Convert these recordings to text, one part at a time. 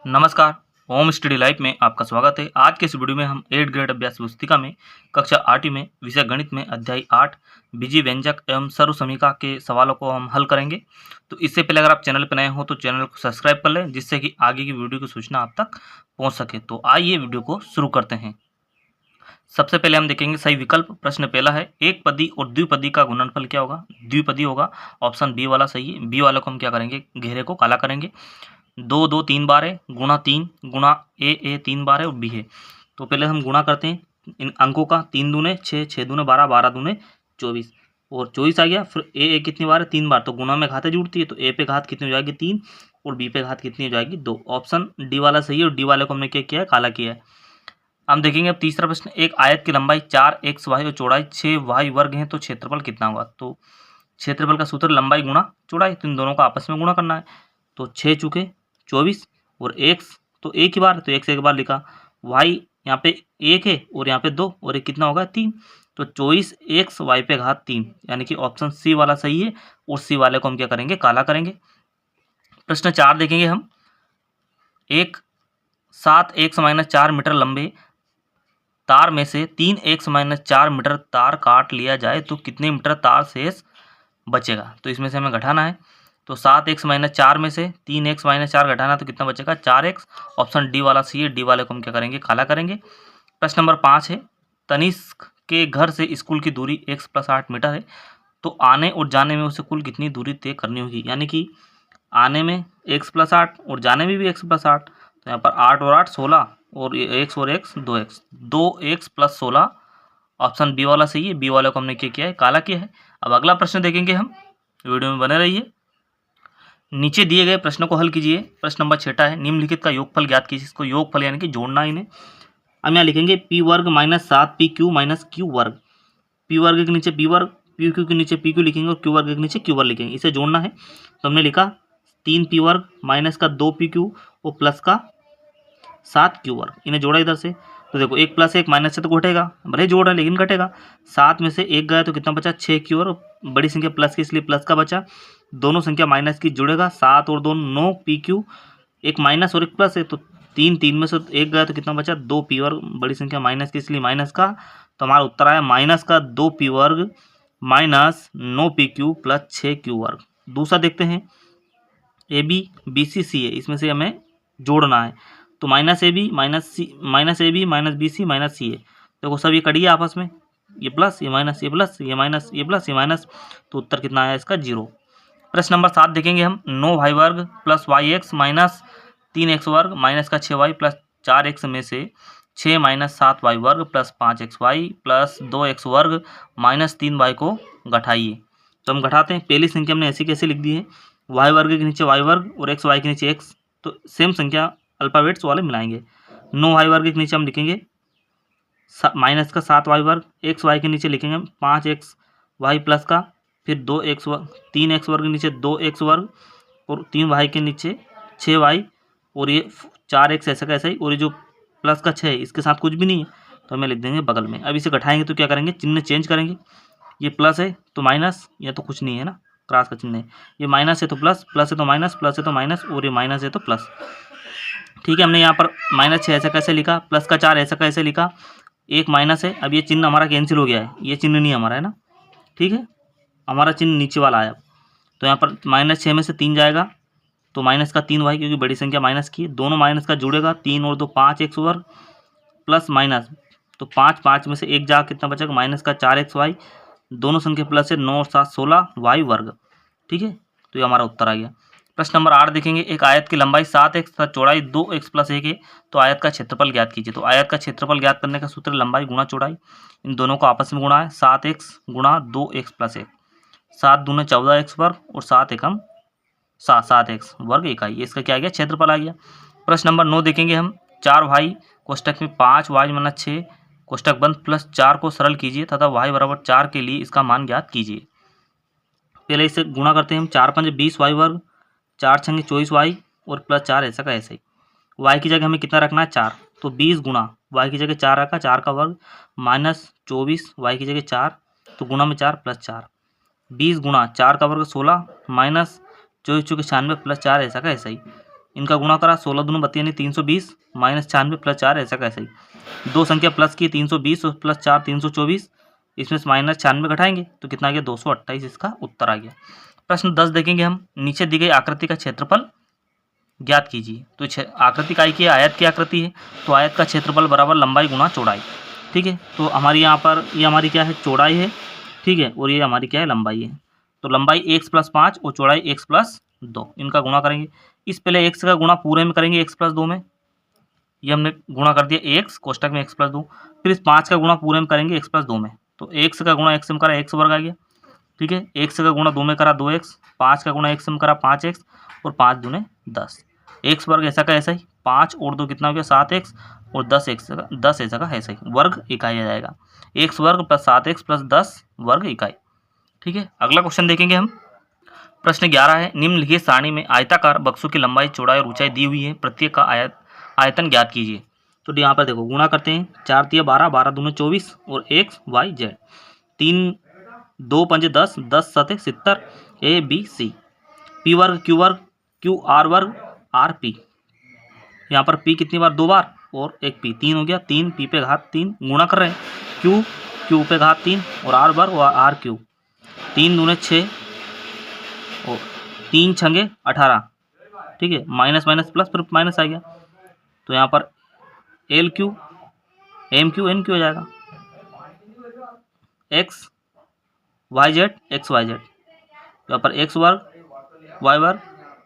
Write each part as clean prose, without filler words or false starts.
नमस्कार। Home study life में आपका स्वागत है। आज के इस वीडियो में हम 8th ग्रेड अभ्यास पुस्तिका में कक्षा 8 में विषय गणित में अध्याय 8 बीजीय व्यंजक एवं सर्व समीका के सवालों को हम हल करेंगे। तो इससे पहले अगर आप चैनल पर नए हो तो चैनल को सब्सक्राइब कर लें, जिससे कि आगे की वीडियो की सूचना आप तक पहुँच सके। तो आइए वीडियो को शुरू करते हैं। सबसे पहले हम देखेंगे सही विकल्प। प्रश्न पहला है, एक पदी और द्विपदी का गुणनफल क्या होगा? द्विपदी होगा। ऑप्शन बी वाला सही है। बी वाले को हम क्या करेंगे? घेरे को काला करेंगे। 2 2 3 बार है, गुणा 3 गुणा ए 3 बार है और बी है। तो पहले हम गुणा करते हैं इन अंकों का। 3 दूने 6, 6 दूने 12, 12 दूने 24 और 24 आ गया। फिर ए कितनी बार है? 3 बार। तो गुणा में घातें जुड़ती है, तो ए पे घात कितनी हो जाएगी? 3 और बी पे घात कितनी हो जाएगी? 2। ऑप्शन डी वाला सही है और डी वाले को हमने क्या किया है? काला किया है। हम देखेंगे अब तीसरा प्रश्न, एक आयत की लंबाई 4xy और चौड़ाई 6y वर्ग है, तो क्षेत्रफल कितना होगा? तो क्षेत्रफल का सूत्र लंबाई गुणा चौड़ाई, तो इन दोनों का आपस में गुणा करना है। तो 6 चुके 24 और x तो एक ही बार, तो x एक बार लिखा। y यहाँ पे 1 है और यहाँ पे 2 और एक कितना होगा? 3। तो 24x y पे घात 3, यानी कि ऑप्शन सी वाला सही है और सी वाले को हम क्या करेंगे? काला करेंगे। प्रश्न 4 देखेंगे हम, एक 7x-4 मीटर लंबे तार में से 3x-4 मीटर तार काट लिया जाए तो कितने मीटर तार शेष बचेगा? तो इसमें से हमें घटाना है। तो 7x-4 में से 3x-4 घटाना, तो कितना बचेगा? 4x। ऑप्शन डी वाला सी है। डी वाले को हम क्या करेंगे? काला करेंगे। प्रश्न नंबर 5 है, तनिष्क के घर से स्कूल की दूरी x+8 मीटर है, तो आने और जाने में उसे कुल कितनी दूरी तय करनी होगी? यानी कि आने में x+8 और जाने में भी x+8, तो यहाँ पर 8 और 8 16 और x और x 2x, 2x+16। Option B वाला सही है। बी वाले को हमने क्या किया है? काला किया है। अब अगला प्रश्न देखेंगे हम, वीडियो में बने रहिए। नीचे दिए गए प्रश्नों को हल कीजिए। प्रश्न नंबर 6 है, निम्नलिखित का योगफल ज्ञात कीजिए। इसको योगफल यानी कि जोड़ना इन्हें। हम यहाँ लिखेंगे p वर्ग माइनस 7pq माइनस q वर्ग। p वर्ग के नीचे p वर्ग, pq के नीचे pq लिखेंगे और q वर्ग के नीचे q वर्ग लिखेंगे। इसे जोड़ना है, तो हमने लिखा 3p वर्ग माइनस का 2pq और प्लस का 7q वर्ग। इन्हें जोड़ा इधर से, तो देखो एक प्लस एक माइनस से तो घटेगा, भले जोड़ रहा है लेकिन घटेगा। 7 में से एक गया तो कितना बचा? 6q और बड़ी संख्या प्लस की, इसलिए प्लस का बचा। दोनों संख्या माइनस की जुड़ेगा, 7 और 2 9pq, एक माइनस और एक प्लस है, तो 3 में से एक गया तो कितना बचा? 2p वर्ग, बड़ी संख्या माइनस की इसलिए माइनस का। तो हमारा उत्तर आया माइनस का 2p वर्ग माइनस 9pq प्लस 6q वर्ग। दूसरा देखते हैं, AB BC C है, इसमें से हमें जोड़ना है। तो minus A B minus AB minus BC minus C है। देखो सब ये कटिए आपस में, ये प्लस ये माइनस, ये प्लस ये माइनस, ये प्लस ये माइनस, तो उत्तर कितना आया इसका? 0। प्रश्न नंबर 7 देखेंगे हम, 9y वर्ग प्लस yx माइनस 3x वर्ग माइनस का 6y प्लस 4x में से 6 माइनस 7y वर्ग प्लस 5xy प्लस 2x वर्ग माइनस 3y को घटाइए। तो हम घटाते हैं। पहली संख्या हमने ऐसी कैसे लिख दी है? y वर्ग के नीचे y वर्ग और xy के नीचे x, तो सेम संख्या अल्फ़ाबेट्स वाले मिलाएंगे। 9y वर्ग के नीचे हम लिखेंगे माइनस का 7y वर्ग, xy के नीचे लिखेंगे 5xy प्लस का, फिर 2x वर्ग, 3x वर्ग के नीचे 2x वर्ग और 3y के नीचे 6y और ये 4x ऐसा का ऐसा ही, और ये जो प्लस का 6 है इसके साथ कुछ भी नहीं है, तो हमें लिख देंगे बगल में। अब इसे घटाएंगे तो क्या करेंगे? चिन्ह चेंज करेंगे। ये प्लस है तो माइनस, ये तो कुछ नहीं है ना, क्रॉस का चिन्ह है। ये माइनस है तो प्लस, प्लस है तो माइनस, प्लस है तो माइनस और ये माइनस है तो प्लस। ठीक है, हमने यहाँ पर माइनस 6 ऐसा कैसे लिखा, प्लस का 4 ऐसा कैसे लिखा, एक माइनस है। अब ये चिन्ह हमारा कैंसिल हो गया है, ये चिन्ह नहीं हमारा है ना। ठीक है, हमारा चिन्ह नीचे वाला आया। तो यहाँ पर माइनस 6 में से 3 जाएगा तो माइनस का 3y, क्योंकि बड़ी संख्या माइनस की, दोनों माइनस का जुड़ेगा, 3 और 2 5x वर्ग प्लस माइनस, तो 5 में से एक जा कितना बचेगा? माइनस का 4xy, दोनों संख्या प्लस है, 9 और 7 16y वर्ग। ठीक है, तो ये हमारा उत्तर आ गया। प्रश्न नंबर 8 देखेंगे, एक आयत की लंबाई 7x तथा चौड़ाई 2x प्लस 1 है, तो आयत का क्षेत्रफल ज्ञात कीजिए। तो आयत का क्षेत्रफल ज्ञात करने का सूत्र लंबाई गुणा चौड़ाई, इन दोनों को आपस में गुणा है। 7x गुणा 2x प्लस 1, 7 दूने 14x वर्ग और 7 एकम 7x वर्ग इकाई, ये इसका क्या आ गया? क्षेत्रफल आ गया। प्रश्न नंबर 9 देखेंगे हम, 4 भाई कोष्टक में 5y माइनस 6 कोष्टक बंद प्लस 4 को सरल कीजिए तथा y बराबर 4 के लिए इसका मान ज्ञात कीजिए। पहले इसे गुणा करते हैं हम, 4 5 20y वर्ग, 4 6 24y और प्लस 4 ऐसा का ऐसा ही। y की जगह हमें कितना रखना है? 4, तो 20 गुणा y की जगह 4 रखा, 4 का वर्ग माइनस 24 y की जगह 4, तो गुणा में 4 प्लस 4, 20 गुणा 4 का वर्ग 16 माइनस 24 96 प्लस 4 ऐसा का ऐसा ही। इनका गुणा करा, 16 दूनी 32 यानी 320 माइनस 96 प्लस 4 ऐसा कैसे ही। दो संख्या प्लस की 320 और प्लस 4 324, इसमें से माइनस 96 घटाएंगे तो कितना आ गया 228, इसका उत्तर आ गया। प्रश्न 10 देखेंगे हम, नीचे दी गई आकृति का क्षेत्रफल ज्ञात कीजिए। तो आकृति काय की आयत की आकृति है, तो आयत का क्षेत्रफल बराबर लंबाई गुणा चौड़ाई। ठीक है, तो हमारी यहाँ पर ये हमारी क्या है चौड़ाई है, ठीक है, और ये हमारी क्या है लंबाई है। तो लंबाई x + 5 और चौड़ाई x + 2, इनका गुणा करेंगे। इस पहले x का गुणा पूरे में करेंगे x + 2 में, ये हमने गुणा कर दिया x कोष्टक में x + 2। फिर इस 5 का गुणा पूरे में करेंगे x + 2 में, तो x का गुणा x में करा x वर्ग आ गया। ठीक है, x का गुणा 2 में करा 2x, 5 का गुणा x में करा 5x और 5 दूने 10, x वर्ग ऐसा का ऐसा ही, 5 और 2 कितना हो गया 7x और 10 ऐसा का ऐसा ही, वर्ग इकाई आ जाएगा, x वर्ग + 7x + 10 वर्ग इकाई। ठीक है, अगला क्वेश्चन देखेंगे हम। प्रश्न 11 है, निम्नलिखित सारणी में आयताकार बक्सों की लंबाई चौड़ाई और ऊंचाई दी हुई है, प्रत्येक का आयतन ज्ञात कीजिए। तो यहाँ पर देखो गुणा करते हैं, 4 × 12, 12 दूने 24 और x y z, 3 2 5 10, 10 7 70, a b c, p वर्ग q वर्ग q r वर्ग r p। यहाँ पर p कितनी बार 2 बार और एक p 3 हो गया, 3 p पे घात 3 गुणा कर रहे हैं, q q पे घात 3 और r वर्ग और r q, 3 दूने 6 और 3 छंगे 18। ठीक है, माइनस माइनस प्लस फिर माइनस आ गया, तो यहाँ पर l q m q n q हो जाएगा, x y z x y z, यहाँ पर एक्स वर्ग वाई वर्ग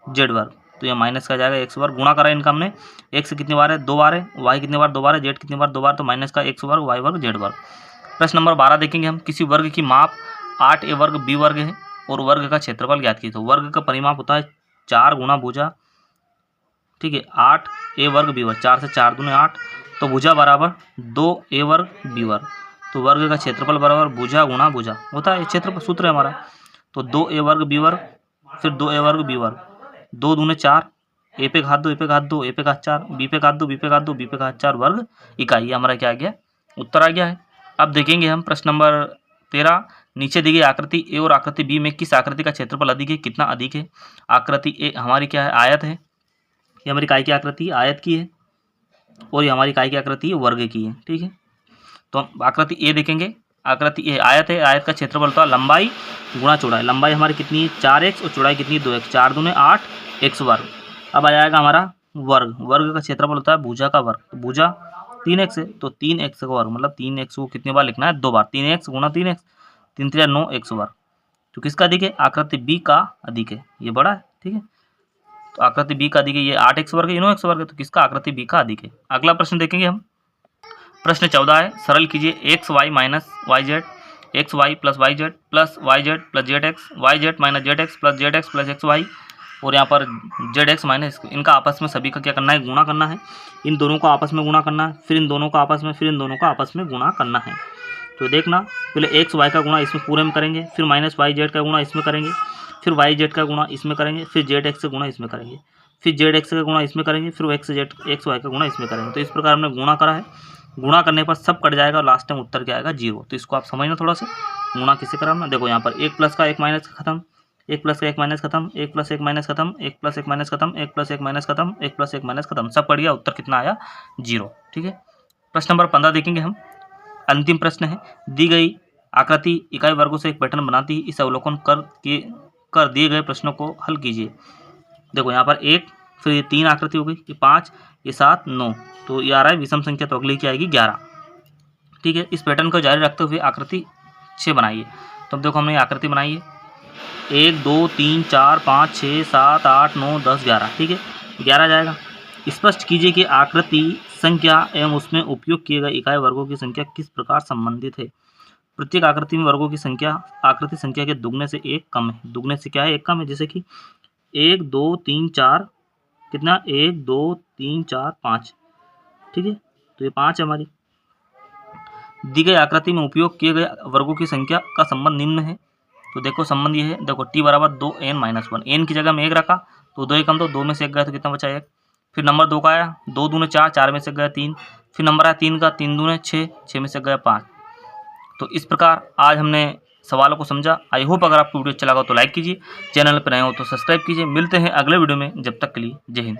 जेड वर्ग, तो यह माइनस का जाएगा एक्स वर्ग। गुणा करा इनका हमने, एक्स कितनी बार है 2 बार है, वाई कितनी बार 2 बार है, जेड कितनी बार 2 बार, तो माइनस का एक्स वर्ग वाई वर्ग जेड वर्ग। प्रश्न नंबर 12 देखेंगे हम, किसी वर्ग की माप 8 a वर्ग b वर्ग है और वर्ग का क्षेत्रफल ज्ञात कीजिए। तो वर्ग का परिमाप होता है 4 गुणा भुजा, ठीक है, 8 a वर्ग b वर्ग, 4 से 4 दूने 8, तो भुजा बराबर 2 a वर्ग b वर्ग, तो वर्ग का क्षेत्रफल बराबर भुजा गुणा भुजा होता है, क्षेत्रफल सूत्र है हमारा। तो 2 a वर्ग b वर्ग फिर 2 a वर्ग b वर्ग, 2 दूने 4, a पे घात 2 a पे घात 2 a पे घात 4, b पे घात 2 b पे घात 2 b पे घात 4 वर्ग इकाई, हमारा क्या आ गया उत्तर आ गया है। अब देखेंगे हम प्रश्न नंबर 13, नीचे दी गई आकृति ए और आकृति बी में किस आकृति का क्षेत्रफल अधिक है, कितना अधिक है। आकृति ए हमारी क्या है आयत है, ये हमारी काय की आकृति आयत की है और ये हमारी काय की आकृति वर्ग की है। ठीक है, तो हम आकृति ए देखेंगे, आकृति ए आयत है, आयत का क्षेत्रफल होता है लंबाई गुणा चौड़ाई, लंबाई हमारी कितनी है 4x और चौड़ाई कितनी 2x, 4 दूने 8 x वर्ग। अब आ जाएगा हमारा वर्ग, वर्ग का क्षेत्रफल होता है भुजा का वर्ग, तो भुजा 3x है तो 3x का वर्ग, मतलब 3x को कितनी बार लिखना है 2 बार, 3x गुणा 3x, 3 3 9 x वर्ग। तो किसका अधिक है आकृति बी का अधिक है, ये बड़ा है। ठीक है, तो आकृति बी का अधिक है, ये 8x वर्ग है, 9x वर्ग है, तो किसका आकृति बी का अधिक है। अगला प्रश्न देखेंगे हम, प्रश्न 14 है, सरल कीजिए x y minus y z, x y plus y z plus y z plus z x, y z minus z x plus x y, और यहाँ पर जेड एक्स माइनस, इनका आपस में सभी का क्या करना है गुणा करना है, इन दोनों को आपस में गुणा करना है, फिर इन दोनों का आपस में, फिर इन दोनों का आपस में गुणा करना है। तो देखना पहले एक्स वाई का गुणा इसमें पूरे में करेंगे, फिर माइनस वाई जेड का गुणा इसमें करेंगे, फिर वाई जेड का गुणा इसमें करेंगे, फिर जेड एक्स का गुणा इसमें करेंगे, फिर जेड एक्स का गुणा इसमें करेंगे, फिर एक्स वाई का गुणा इसमें करेंगे। तो इस प्रकार हमने गुणा करा है, गुणा करने पर सब कट जाएगा और लास्ट में उत्तर क्या आएगा 0। तो इसको आप समझना थोड़ा सा, गुणा किससे करा हमने, देखो यहाँ पर 1 प्लस का 1 माइनस का खत्म, 1 प्लस का 1 माइनस खत्म, 1 प्लस 1 माइनस खत्म, 1 प्लस 1 माइनस खत्म, 1 प्लस 1 माइनस खत्म, 1 प्लस 1 माइनस खत्म, सब कट गया, उत्तर कितना आया 0। ठीक है, प्रश्न नंबर 15 देखेंगे हम, अंतिम प्रश्न है, दी गई आकृति इकाई वर्गों से एक पैटर्न बनाती है, इस अवलोकन कर दिए गए प्रश्नों को हल कीजिए। देखो यहाँ पर 1, फिर ये 3 आकृति हो गई, ये 5, ये 7 9, तो ये आ रहा है विषम संख्या, तो अगली क्या आएगी 11। ठीक है, इस पैटर्न को जारी रखते हुए आकृति 6 बनाइए। तो अब देखो हमने आकृति बनाई है 1 2 3 4 5 6 7 8 9 10 11। ठीक है, 11 जाएगा। स्पष्ट कीजिए कि आकृति संख्या एवं उसमें उपयोग किए गए इकाई वर्गों की संख्या किस प्रकार संबंधित है। प्रत्येक आकृति में वर्गों की संख्या आकृति संख्या के दुगने से 1 कम है। दुगने से क्या है 1 कम है, जैसे कि 1 2 3 4 कितना 1 2 3 4 5। ठीक है, तो ये 5 है हमारी। दी गई आकृति में उपयोग किए गए वर्गों की संख्या का संबंध निम्न है। तो देखो संबंध ये है, देखो t बराबर 2n-1, n की जगह में 1 रखा तो 2 कम, तो 2 में से 1 गया तो कितना बचा 1। फिर नंबर 2 का आया 2 दूने 4, 4 में से गया 3, फिर नंबर आया 3 का 3 दूने 6, 6 में से गया 5। तो इस प्रकार आज हमने सवालों को समझा। आई होप अगर आपको वीडियो अच्छा लगा तो लाइक कीजिए, चैनल पर नए हो तो सब्सक्राइब कीजिए। मिलते हैं अगले वीडियो में, जब तक के लिए जय हिंद।